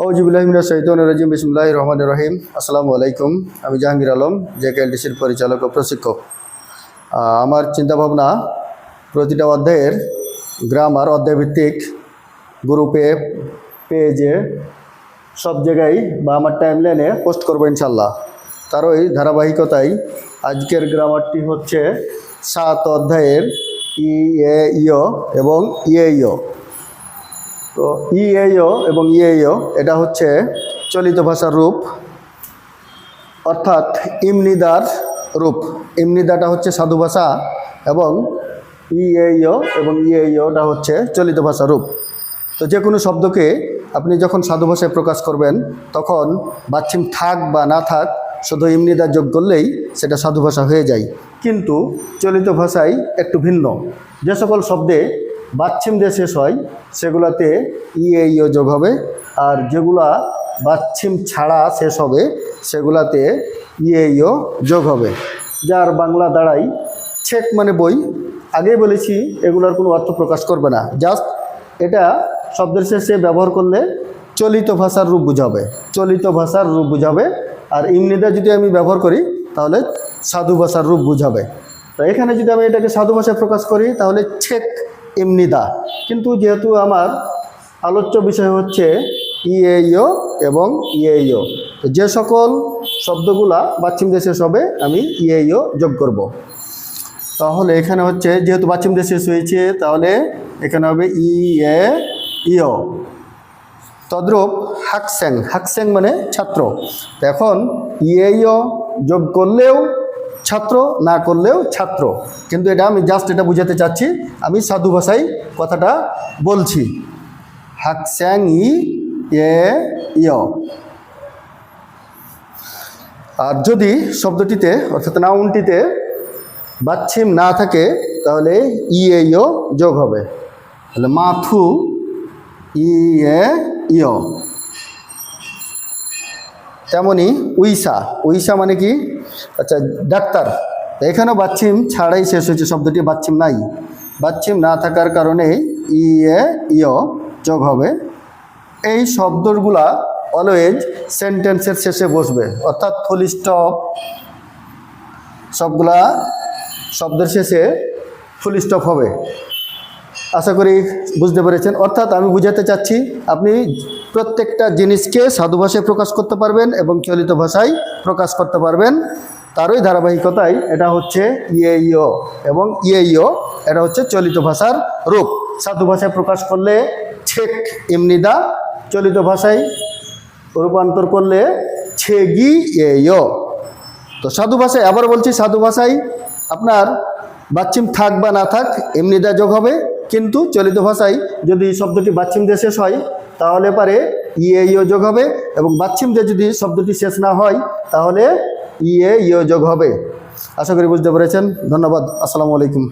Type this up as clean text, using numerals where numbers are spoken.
আউযুবিল্লাহি মিনাশ শাইতানির রাজিম বিসমিল্লাহির রহমানির রহিম। আসসালামু আলাইকুম। আমি জাহাঙ্গীর আলম, জেকেএলডিসির পরিচালক ও প্রশিক্ষক। আমার চিন্তাভাবনা প্রতিটা অধ্যায়ের গ্রামার অধ্যায়ভিত্তিক গ্রুপে, পেজে, সব জায়গায় বা আমার টাইমলাইনে পোস্ট করবো ইনশাল্লাহ। তারই ধারাবাহিকতায় আজকের গ্রামারটি হচ্ছে 7 অধ্যায়ের ই, এ, ইয় এবং ইয়ে। তো ইয়েও এবং ইয়েও এটা হচ্ছে চলিত ভাষার রূপ, অর্থাৎ ইমনিদার রূপ। ইমনিদাটা হচ্ছে সাধু ভাষা এবং ইয়েও এবং ইয়েওটা হচ্ছে চলিত ভাষার রূপ। তো যে কোনো শব্দকে আপনি যখন সাধু ভাষায় প্রকাশ করবেন তখন বাচ্চিম থাক বা না থাক শুধু ইমনিদা যোগ করলেই সেটা সাধু ভাষা হয়ে যায়। কিন্তু চলিত ভাষায় একটু ভিন্ন। যে সকল শব্দে বাচ্চিম দিয়ে শেষ হয় সেগুলাতে ইয়েও যোগ হবে, আর যেগুলা বাচ্চিম ছাড়া শেষ হবে সেগুলাতে ইয়েও যোগ হবে। যার বাংলা দাঁড়ায় ছেক মানে বই। আগেই বলেছি এগুলার কোনো অর্থ প্রকাশ করবে না, জাস্ট এটা শব্দের শেষে ব্যবহার করলে চলিত ভাষার রূপ বুঝাবে, চলিত ভাষার রূপ বুঝাবে। আর ইমনিদা যদি আমি ব্যবহার করি তাহলে সাধু ভাষার রূপ বুঝাবে। তো এখানে যদি আমি এটাকে সাধু ভাষায় প্রকাশ করি তাহলে ছেক ইমনিদা। কিন্তু যেহেতু আমার আলোচ্য বিষয় হচ্ছে ইয়েও এবং ইয়েও, তো যে সকল শব্দগুলা বাচ্চিম দিয়ে শেষ হবে আমি ইয়েও যোগ করব। তাহলে এখানে হচ্ছে যেহেতু বাচ্চিম দিয়ে শেষ হয়েছে তাহলে এখানে হবে ইয়ে। তদ্রূপ হাকস্যাং, হাকস্যাং মানে ছাত্র। এখন ইয়েও যোগ করলেও ছাত্র, না করলেও ছাত্র। কিন্তু এটা আমি জাস্ট এটা বুঝাতে চাচ্ছি, আমি সাধু ভাষায় কথাটা বলছি। হাকস্যাং ইয়ে। আর যদি শব্দটিতে অর্থাৎ নাউনটিতে বাচ্চিম না থাকে তাহলে ইয়েও যোগ হবে। তাহলে মাথু ইয়ে। তেমনি উইসা, উইসা মানে কি? আচ্ছা, ডাক্তার। এখানেও বাচ্চিম ছাড়াই শেষ হয়েছে, শব্দটি বাচ্চিম নাই। বাচ্চিম না থাকার কারণে ইয়ে যোগ হবে। এই শব্দগুলা অলওয়েজ সেন্টেন্সের শেষে বসবে, অর্থাৎ ফুল স্টপ সবগুলা শব্দের শেষে ফুল স্টপ হবে। আশা করি বুঝতে পেরেছেন। অর্থাৎ আমি বুঝাতে চাচ্ছি আপনি প্রত্যেকটা জিনিসকে সাধু ভাষায় প্রকাশ করতে পারবেন এবং চলিত ভাষায় প্রকাশ করতে পারবেন। তারই ধারাবাহিকতায় এটা হচ্ছে ইয়েও এবং ইয়েও, এটা হচ্ছে চলিত ভাষার রূপ। সাধু ভাষায় প্রকাশ করলে ছেক ইমনিদা, চলিত ভাষায় রূপান্তর করলে ছেগি ইয়েও। তো সাধু ভাষায় আবার বলছি, সাধু ভাষায় আপনার বাচ্চিম থাক বা না থাক ইমনিদা যোগ হবে। কিন্তু চলিত ভাষায় যদি শব্দটি বাচ্চিম দিয়ে শেষ হয় তাহলে পারে ইয়েও যোগ হবে, এবং বাচ্চিম দিয়ে যদি শব্দটি শেষ না হয় তাহলে ইয়েও যোগ হবে। আশা করি বুঝতে পেরেছেন। ধন্যবাদ। আসসালামু আলাইকুম।